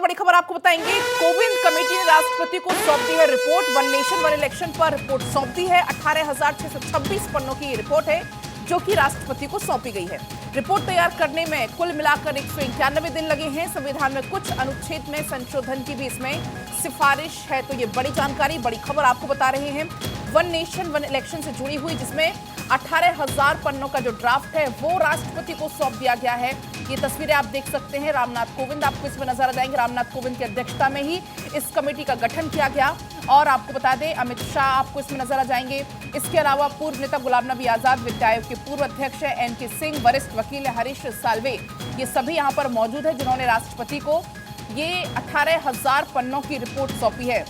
बड़ी खबर आपको बताएंगे। कोविंद कमेटी ने राष्ट्रपति को सौंप दी है report. One nation one election पर रिपोर्ट सौंप दी है। 18,626 पन्नों की रिपोर्ट है जो कि राष्ट्रपति को सौंपी गई है। रिपोर्ट तैयार करने में कुल मिलाकर 191 दिन लगे हैं। संविधान में कुछ अनुच्छेद में संशोधन की भी इसमें सिफारिश है। तो ये बड़ी जानकारी, बड़ी खबर आपको बता रहे हैं वन नेशन वन इलेक्शन से जुड़ी हुई, जिसमें 18,000 पन्नों का जो ड्राफ्ट है वो राष्ट्रपति को सौंप दिया गया है। ये तस्वीरें आप देख सकते हैं। रामनाथ कोविंद आपको इसमें नजर आ जाएंगे। रामनाथ कोविंद की अध्यक्षता में ही इस कमेटी का गठन किया गया। और आपको बता दें, अमित शाह आपको इसमें नजर आ जाएंगे। इसके अलावा पूर्व नेता गुलाम नबी आजाद, वित्त आयोग के पूर्व अध्यक्ष NK सिंह, वरिष्ठ वकील हरीश साल्वे, ये सभी यहाँ पर मौजूद है जिन्होंने राष्ट्रपति को ये 18,000 पन्नों की रिपोर्ट सौंपी है।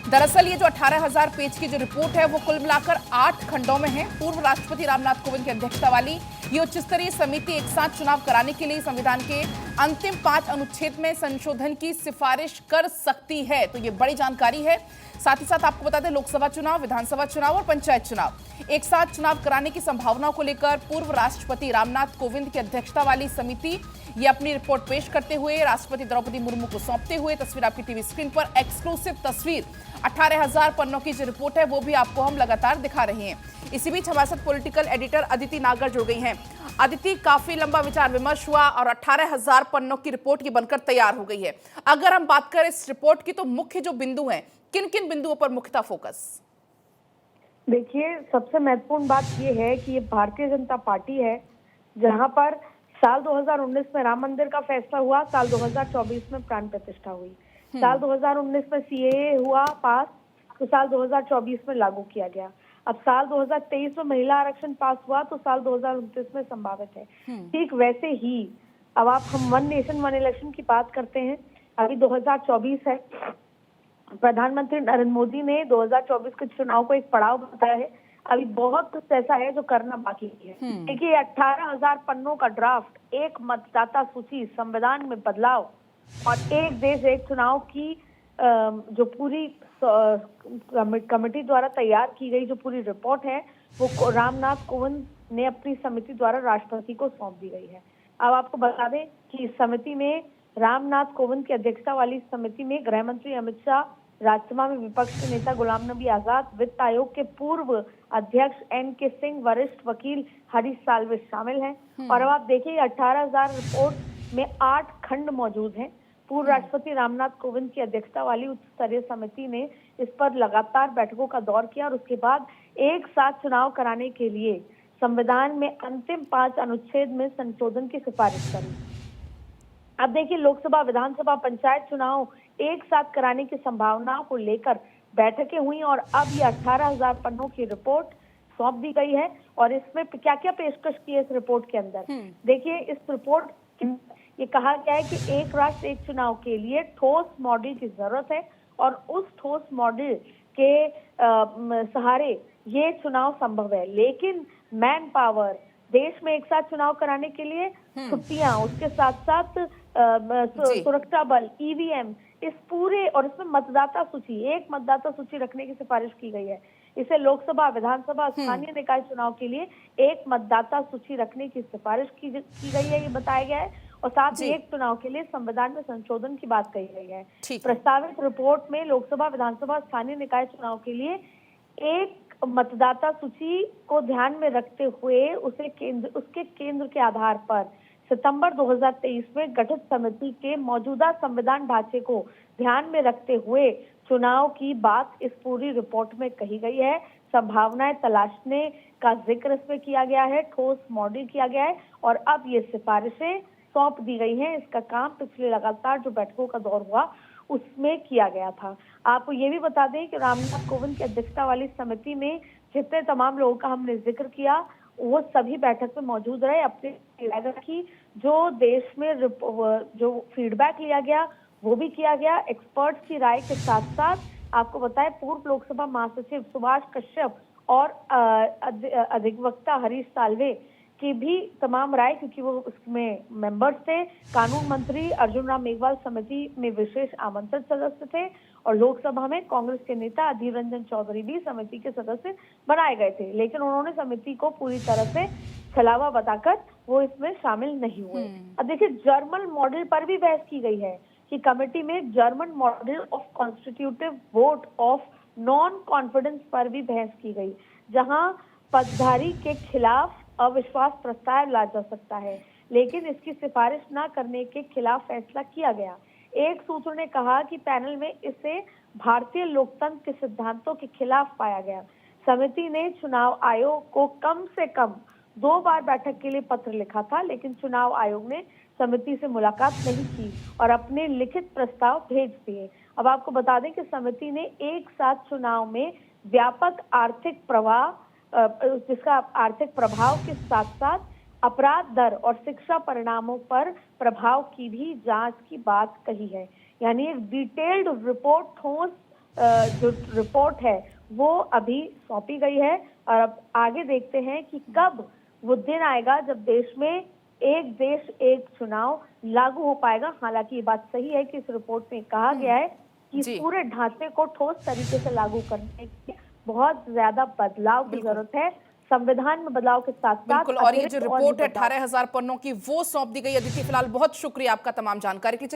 दरअसल ये जो 18,000 पेज की जो रिपोर्ट है वो कुल मिलाकर 8 खंडों में है। पूर्व राष्ट्रपति रामनाथ कोविंद की अध्यक्षता वाली ये उच्च स्तरीय समिति एक साथ चुनाव कराने के लिए संविधान के अंतिम 5 अनुच्छेद में संशोधन की सिफारिश कर सकती है। तो ये बड़ी जानकारी है। साथ ही साथ आपको बता दें, लोकसभा चुनाव, विधानसभा चुनाव और पंचायत चुनाव एक साथ चुनाव कराने की संभावनाओं को लेकर पूर्व राष्ट्रपति रामनाथ कोविंद की अध्यक्षता वाली समिति ये अपनी रिपोर्ट पेश करते हुए राष्ट्रपति द्रौपदी मुर्मू को सौंपते हुए, तस्वीर आपकी टीवी स्क्रीन पर, एक्सक्लूसिव तस्वीर 18,000 पन्नों की जो रिपोर्ट है वो भी आपको हम लगातार दिखा रहे हैं। इसी बीच हमारे साथ पॉलिटिकल एडिटर अदिति नागर जुड़ गई हैं। अदिति, काफी लंबा विचार विमर्श हुआ और 18,000 पन्नों की रिपोर्ट ये बनकर तैयार हो गई है। अगर हम बात करें इस रिपोर्ट की, तो मुख्य जो बिंदु हैं, किन किन बिंदुओं पर मुख्यतः फोकस? देखिए, सबसे महत्वपूर्ण बात यह है कि ये भारतीय जनता पार्टी है, जहां पर साल 2019 में राम मंदिर का फैसला हुआ, साल 2024 में प्राण प्रतिष्ठा हुई। साल 2019 में CAA हुआ पास, तो साल 2024 में लागू किया गया। अब साल 2023 में महिला आरक्षण पास हुआ, तो साल 2029 में संभावित है। ठीक वैसे ही अब हम वन नेशन वन इलेक्शन की बात करते हैं। अभी 2024 है। प्रधानमंत्री नरेंद्र मोदी ने 2024 के चुनाव को एक पड़ाव बताया है। अभी बहुत कुछ ऐसा है जो करना बाकी है। देखिए, 18,000 पन्नों का ड्राफ्ट, एक मतदाता सूची, संविधान में बदलाव और एक देश एक चुनाव की जो पूरी कमेटी द्वारा तैयार की गई जो पूरी रिपोर्ट है, वो रामनाथ कोविंद ने अपनी समिति द्वारा राष्ट्रपति को सौंप दी गई है। अब आपको बता दें कि इस समिति में रामनाथ कोविंद की अध्यक्षता वाली समिति में गृह मंत्री अमित शाह, राज्यसभा में विपक्ष के नेता गुलाम नबी आजाद, वित्त आयोग के पूर्व अध्यक्ष NK सिंह, वरिष्ठ वकील हरीश साल्वे शामिल हैं। और अब आप देखिए, 18,000 रिपोर्ट में 8 खंड मौजूद हैं। पूर्व राष्ट्रपति रामनाथ कोविंद की अध्यक्षता वाली उच्च स्तरीय समिति ने इस पर लगातार बैठकों का दौर किया और उसके बाद एक साथ चुनाव कराने के लिए संविधान में अंतिम 5 अनुच्छेद में संशोधन की सिफारिश करी। अब देखिए, लोकसभा, विधानसभा, पंचायत चुनाव एक साथ कराने की संभावनाओं को लेकर बैठकें हुई और अब ये 18,000 पन्नों की रिपोर्ट सौंप दी गई है। और इसमें क्या क्या पेशकश की है इस रिपोर्ट के अंदर? देखिए, इस रिपोर्ट ये कहा गया है कि एक राष्ट्र एक चुनाव के लिए ठोस मॉडल की जरूरत है और उस ठोस मॉडल के सहारे ये चुनाव संभव है। लेकिन मैन पावर, देश में एक साथ चुनाव कराने के लिए छुट्टियां, उसके साथ साथ सुरक्षा बल, EVM, इस पूरे, और इसमें मतदाता सूची, एक मतदाता सूची रखने की सिफारिश की गई है। इसे लोकसभा, विधानसभा, स्थानीय निकाय चुनाव के लिए एक मतदाता सूची रखने की सिफारिश की गई है, ये बताया गया है। और साथ ही एक चुनाव के लिए संविधान में संशोधन की बात कही गई है। प्रस्तावित रिपोर्ट में लोकसभा, विधानसभा, स्थानीय निकाय चुनाव के लिए एक मतदाता सूची को ध्यान में रखते हुए उसके केंद्र के आधार पर सितंबर 2023 में गठित समिति के मौजूदा संविधान ढांचे को ध्यान में रखते हुए चुनाव की बात इस पूरी रिपोर्ट में कही गई है। संभावनाएं तलाशने का जिक्र इसमें किया गया है, ठोस मॉडल किया गया है और अब ये सिफारिशें सौंप दी गई हैं। इसका काम पिछले लगातार जो बैठकों का दौर हुआ उसमें किया गया था। आपको ये भी बता दें कि रामनाथ कोविंद की अध्यक्षता वाली समिति में जितने तमाम लोगों का हमने जिक्र किया, वो सभी बैठक में मौजूद रहे, अपनी राय रखी। जो देश में जो फीडबैक लिया गया वो भी किया गया। एक्सपर्ट्स की राय के साथ साथ आपको बताएं, पूर्व लोकसभा महासचिव सुभाष कश्यप और अधिवक्ता हरीश साल्वे की भी तमाम राय, क्योंकि वो उसमें मेंबर्स थे। कानून मंत्री अर्जुन राम मेघवाल समिति में विशेष आमंत्रित सदस्य थे और लोकसभा में कांग्रेस के नेता अधीर रंजन चौधरी भी समिति के सदस्य बनाए गए थे, लेकिन उन्होंने समिति को पूरी तरह से छलावा बताकर वो इसमें शामिल नहीं हुए। अब देखिए, जर्मन मॉडल पर भी बहस की गई है कि कमेटी में German model of constitutive vote of non confidence पर भी बहस की गई, जहां पदधारी के खिलाफ अविश्वास प्रस्ताव ला जा सकता है, लेकिन इसकी सिफारिश न करने के खिलाफ फैसला किया गया। एक सूत्र ने कहा कि पैनल में इसे भारतीय लोकतंत्र के सिद्धांतों के खिलाफ पाया गया। समिति ने चुनाव आयोग को कम से कम 2 बार बैठक के लिए पत्र लिखा था, लेकिन चुनाव आयोग ने समिति से मुलाकात नहीं की और अपने लिखित प्रस्ताव भेज दिए। अब आपको बता दें कि समिति ने एक साथ चुनाव में व्यापक आर्थिक प्रभाव जिसका आर्थिक प्रभाव के साथ साथ अपराध दर और शिक्षा परिणामों पर प्रभाव की भी जांच की बात कही है। यानी एक डिटेल्ड रिपोर्ट, ठोस जो रिपोर्ट है वो अभी सौंपी गई है और अब आगे देखते हैं कि कब वो दिन आएगा जब देश में एक देश एक चुनाव लागू हो पाएगा। हालांकि ये बात सही है कि इस रिपोर्ट में कहा गया है कि इस पूरे ढांचे को ठोस तरीके से लागू करने की बहुत ज्यादा बदलाव की जरूरत है। संविधान में बदलाव के साथ साथ बिल्कुल, और ये जो रिपोर्ट है 18,000 पन्नों की वो सौंप दी गई। अदिति, फिलहाल बहुत शुक्रिया आपका तमाम जानकारी के लिए।